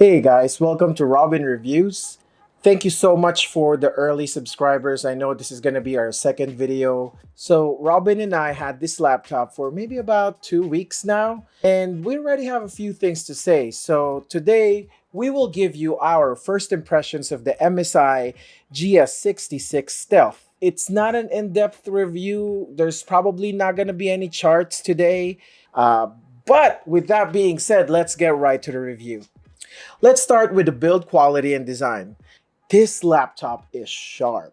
Hey guys, welcome to Robyn Reviews. Thank you so much for the early subscribers. I know this is going to be our second video. So Robyn and I had this laptop for maybe about 2 weeks now, and we already have a few things to say. So today we will give you our first impressions of the MSI GS66 Stealth. It's not an in-depth review. There's probably not going to be any charts today. But with that being said, let's get right to the review. Let's start with the build quality and design. This laptop is sharp.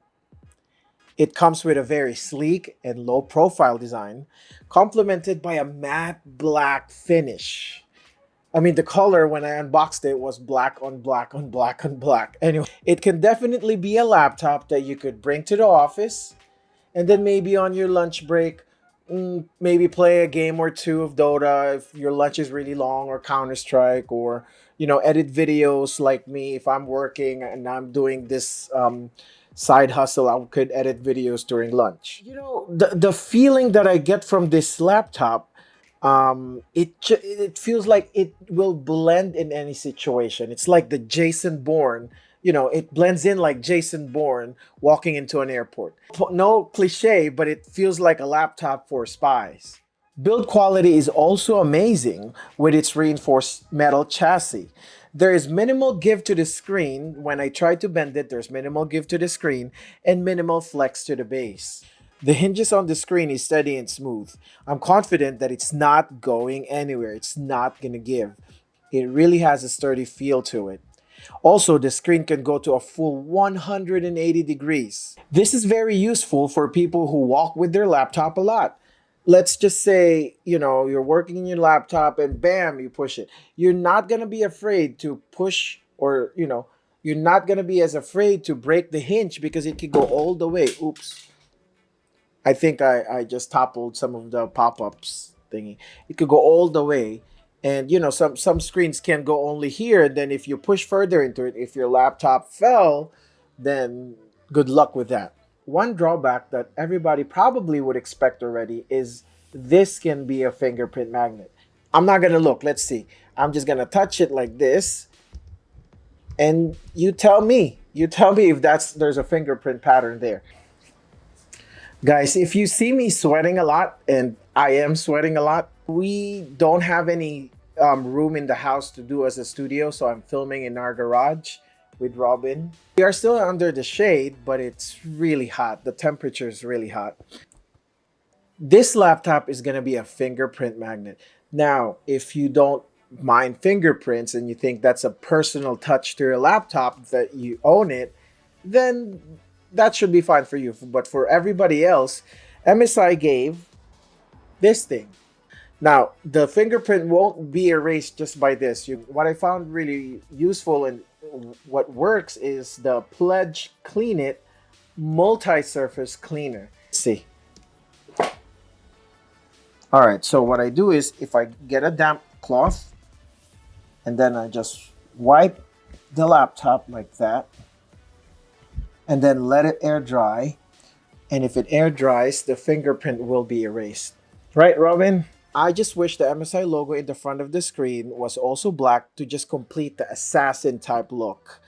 It comes with a very sleek and low profile design, complemented by a matte black finish. I mean, the color when I unboxed it was black on black on black on black. Anyway, it can definitely be a laptop that you could bring to the office and then maybe on your lunch break, maybe play a game or two of Dota if your lunch is really long, or Counter-Strike, or edit videos like me. If I'm working and I'm doing this side hustle, I could edit videos during lunch. The feeling that I get from this laptop, it feels like it will blend in any situation. It's like the Jason Bourne. It blends in like Jason Bourne walking into an airport. No cliche, but it feels like a laptop for spies. Build quality is also amazing with its reinforced metal chassis. There is minimal give to the screen. When I try to bend it, there's minimal give to the screen and minimal flex to the base. The hinges on the screen is steady and smooth. I'm confident that it's not going anywhere. It's not gonna give. It really has a sturdy feel to it. Also, the screen can go to a full 180 degrees. This is very useful for people who walk with their laptop a lot. Let's just say, you're working in your laptop and bam, you push it. You're not going to be afraid to push, or, you're not going to be as afraid to break the hinge because it could go all the way. Oops. I think I just toppled some of the pop-ups thingy. It could go all the way. And some screens can go only here. And then if you push further into it, if your laptop fell, then good luck with that. One drawback that everybody probably would expect already is this can be a fingerprint magnet. I'm not gonna look. Let's see. I'm just gonna touch it like this, and you tell me if there's a fingerprint pattern there. Guys, if you see me sweating a lot, and I am sweating a lot, we don't have any room in the house to do as a studio, so I'm filming in our garage with Robyn. We are still under the shade, but it's really hot. The temperature is really hot. This laptop is going to be a fingerprint magnet. Now, if you don't mind fingerprints and you think that's a personal touch to your laptop, that you own it, then that should be fine for you. But for everybody else, MSI gave this thing. Now, the fingerprint won't be erased just by this. What I found really useful and what works is the Pledge Clean It multi-surface cleaner. Let's see. All right, so what I do is if I get a damp cloth and then I just wipe the laptop like that and then let it air dry. And if it air dries, the fingerprint will be erased. Right, Robyn? I just wish the MSI logo in the front of the screen was also black to just complete the assassin type look.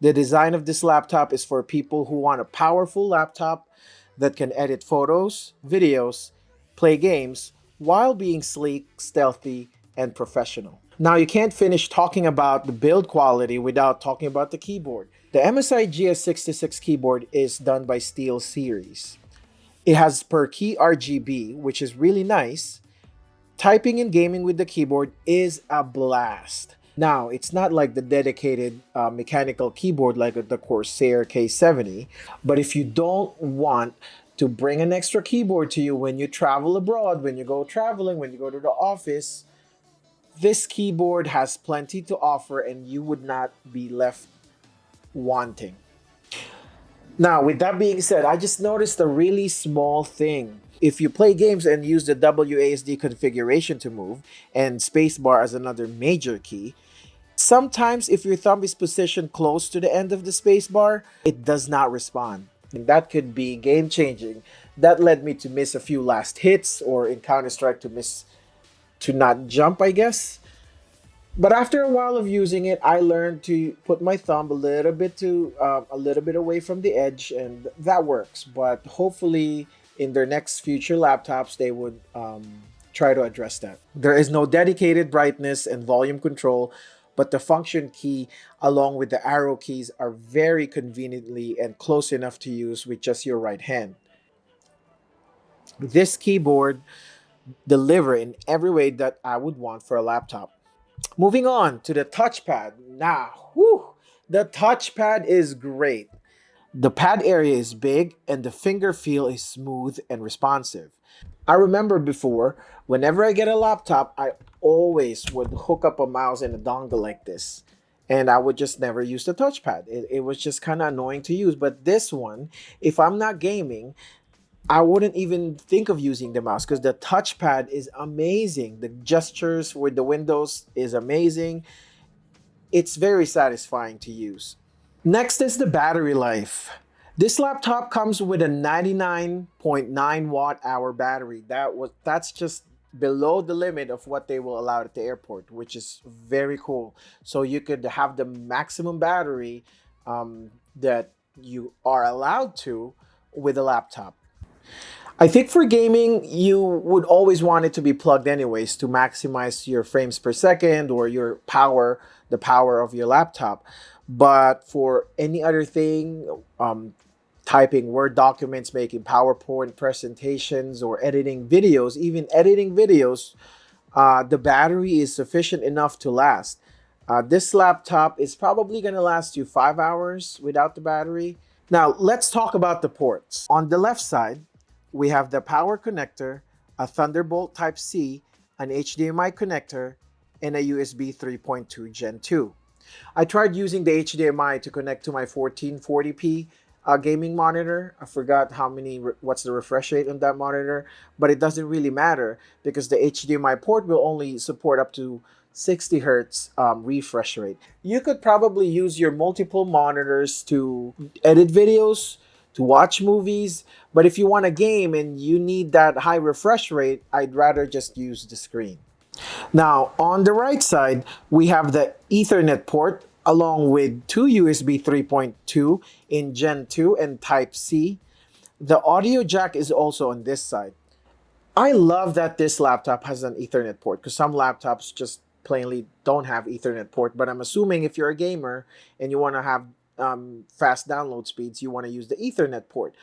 The design of this laptop is for people who want a powerful laptop that can edit photos, videos, play games, while being sleek, stealthy, and professional. Now, you can't finish talking about the build quality without talking about the keyboard. The MSI GS66 keyboard is done by SteelSeries. It has per key RGB, which is really nice. Typing and gaming with the keyboard is a blast. Now, it's not like the dedicated mechanical keyboard like the Corsair K70, but if you don't want to bring an extra keyboard to you when you travel abroad, when you go traveling, when you go to the office, this keyboard has plenty to offer and you would not be left wanting. Now, with that being said, I just noticed a really small thing. If you play games and use the WASD configuration to move, and spacebar as another major key, sometimes if your thumb is positioned close to the end of the spacebar, it does not respond. And that could be game changing. That led me to miss a few last hits, or in Counter-Strike to not jump, I guess. But after a while of using it, I learned to put my thumb a little bit away from the edge, and that works. But hopefully, in their next future laptops, they would try to address that. There is no dedicated brightness and volume control, but the function key, along with the arrow keys, are very conveniently and close enough to use with just your right hand. This keyboard deliver in every way that I would want for a laptop. Moving on to the touchpad. Now, whew, the touchpad is great. The pad area is big and the finger feel is smooth and responsive. I remember before, whenever I get a laptop, I always would hook up a mouse and a dongle like this. And I would just never use the touchpad. It was just kind of annoying to use. But this one, if I'm not gaming, I wouldn't even think of using the mouse because the touchpad is amazing. The gestures with the windows is amazing. It's very satisfying to use. Next is the battery life. This laptop comes with a 99.9 watt hour battery. That's just below the limit of what they will allow at the airport, which is very cool. So you could have the maximum battery that you are allowed to with a laptop. I think for gaming, you would always want it to be plugged anyways to maximize your frames per second or your power, the power of your laptop. But for any other thing, typing Word documents, making PowerPoint presentations, or editing videos, even editing videos, the battery is sufficient enough to last. This laptop is probably going to last you 5 hours without the battery. Now, let's talk about the ports. On the left side, we have the power connector, a Thunderbolt Type-C, an HDMI connector, and a USB 3.2 Gen 2. I tried using the HDMI to connect to my 1440p gaming monitor. I forgot what's the refresh rate on that monitor, but it doesn't really matter because the HDMI port will only support up to 60 hertz refresh rate. You could probably use your multiple monitors to edit videos, to watch movies, but if you want a game and you need that high refresh rate, I'd rather just use the screen. Now, on the right side, we have the Ethernet port along with two USB 3.2 in Gen 2 and Type-C. The audio jack is also on this side. I love that this laptop has an Ethernet port because some laptops just plainly don't have Ethernet port, but I'm assuming if you're a gamer and you want to have fast download speeds, you want to use the Ethernet port.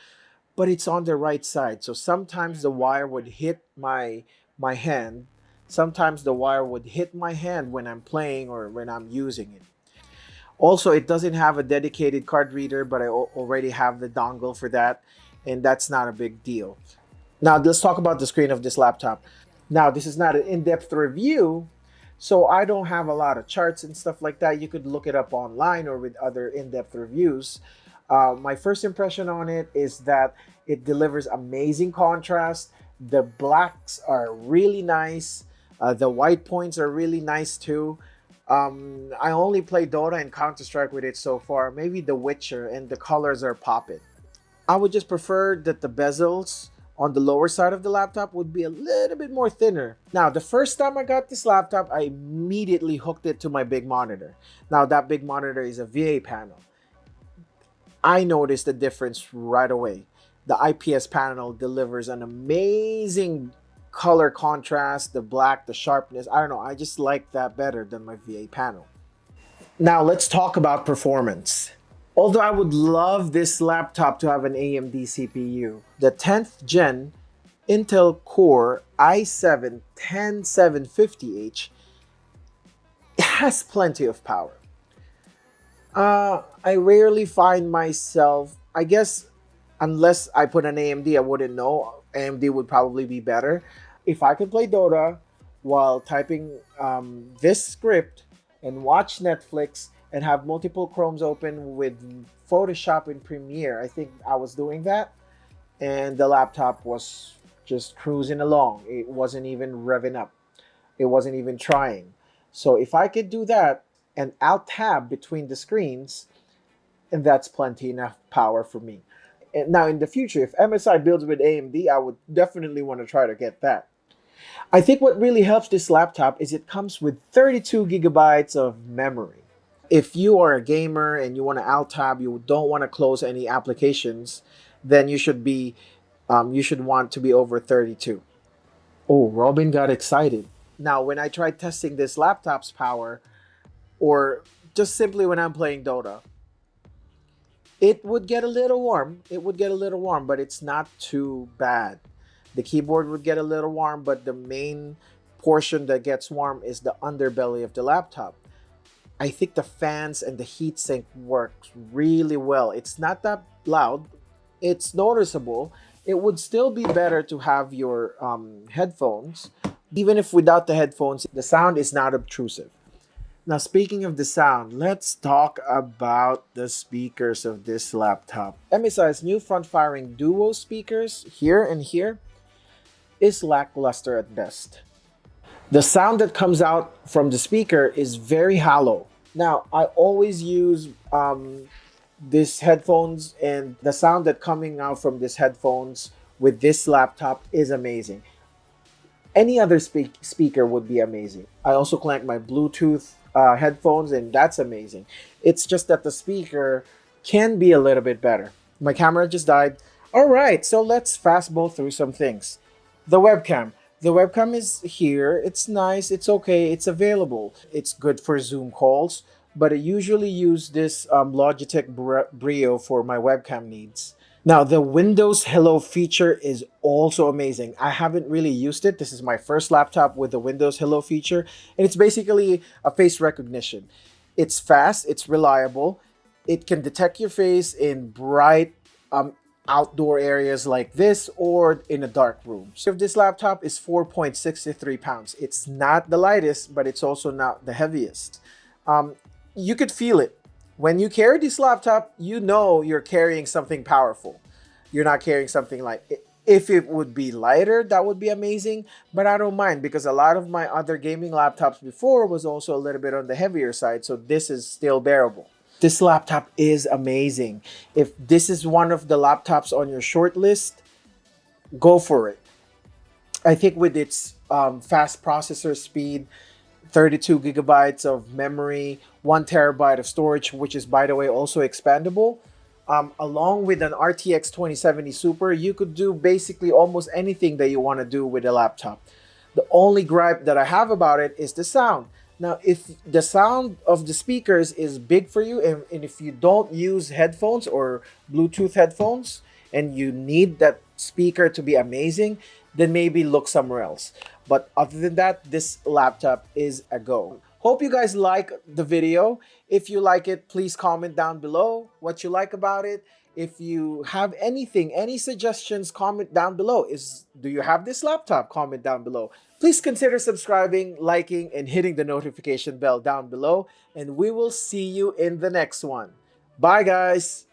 But it's on the right side, so sometimes the wire would hit my hand. Sometimes the wire would hit my hand when I'm playing or when I'm using it. Also, it doesn't have a dedicated card reader, but I already have the dongle for that, and that's not a big deal. Now, let's talk about the screen of this laptop. Now, this is not an in-depth review, so I don't have a lot of charts and stuff like that. You could look it up online or with other in-depth reviews. My first impression on it is that it delivers amazing contrast. The blacks are really nice. The white points are really nice too. I only play Dota and Counter-Strike with it so far. Maybe The Witcher, and the colors are popping. I would just prefer that the bezels on the lower side of the laptop would be a little bit more thinner. Now, the first time I got this laptop, I immediately hooked it to my big monitor. Now, that big monitor is a VA panel. I noticed the difference right away. The IPS panel delivers an amazing color contrast, the black, the sharpness. I don't know, I just like that better than my VA panel. Now let's talk about performance. Although I would love this laptop to have an AMD CPU, the 10th gen Intel Core i7-10750H has plenty of power. I rarely find myself, I guess, unless I put an AMD, I wouldn't know. AMD would probably be better. If I could play Dota while typing this script and watch Netflix and have multiple Chromes open with Photoshop and Premiere, I think I was doing that. And the laptop was just cruising along. It wasn't even revving up. It wasn't even trying. So if I could do that and Alt Tab between the screens, and that's plenty enough power for me. And now in the future, if MSI builds with AMD, I would definitely want to try to get that. I think what really helps this laptop is it comes with 32 gigabytes of memory. If you are a gamer and you want to alt tab, you don't want to close any applications, then you should want to be over 32. Oh, Robin got excited. Now, when I tried testing this laptop's power, or just simply when I'm playing Dota, it would get a little warm. It would get a little warm, but it's not too bad. The keyboard would get a little warm, but the main portion that gets warm is the underbelly of the laptop. I think the fans and the heatsink works really well. It's not that loud. It's noticeable. It would still be better to have your headphones. Even if without the headphones, the sound is not obtrusive. Now, speaking of the sound, let's talk about the speakers of this laptop. MSI's new front-firing duo speakers, here and here, is lackluster at best. The sound that comes out from the speaker is very hollow. Now, I always use these headphones, and the sound that coming out from these headphones with this laptop is amazing. Any other speaker would be amazing. I also connect my Bluetooth headphones, and that's amazing. It's just that the speaker can be a little bit better. My camera just died. All right, so let's fastball through some things. The webcam. The webcam is here. It's nice. It's okay. It's available. It's good for Zoom calls, but I usually use this Logitech Brio for my webcam needs. Now, the Windows Hello feature is also amazing. I haven't really used it. This is my first laptop with the Windows Hello feature, and it's basically a face recognition. It's fast, it's reliable, it can detect your face in bright outdoor areas like this or in a dark room. So this laptop is 4.63 pounds. It's not the lightest, but it's also not the heaviest. You could feel it. When you carry this laptop, you know you're carrying something powerful. You're not carrying something like, if it would be lighter, that would be amazing, but I don't mind because a lot of my other gaming laptops before was also a little bit on the heavier side, so this is still bearable. This laptop is amazing. If this is one of the laptops on your short list, go for it. I think with its fast processor speed, 32 gigabytes of memory, 1 terabyte of storage, which is, by the way, also expandable. Along with an RTX 2070 Super, you could do basically almost anything that you want to do with a laptop. The only gripe that I have about it is the sound. Now, if the sound of the speakers is big for you, and if you don't use headphones or Bluetooth headphones, and you need that speaker to be amazing, then maybe look somewhere else. But other than that, this laptop is a go. Hope you guys like the video. If you like it, please comment down below what you like about it. If you have anything, any suggestions, comment down below. Do you have this laptop? Comment down below. Please consider subscribing, liking, and hitting the notification bell down below. And we will see you in the next one. Bye, guys.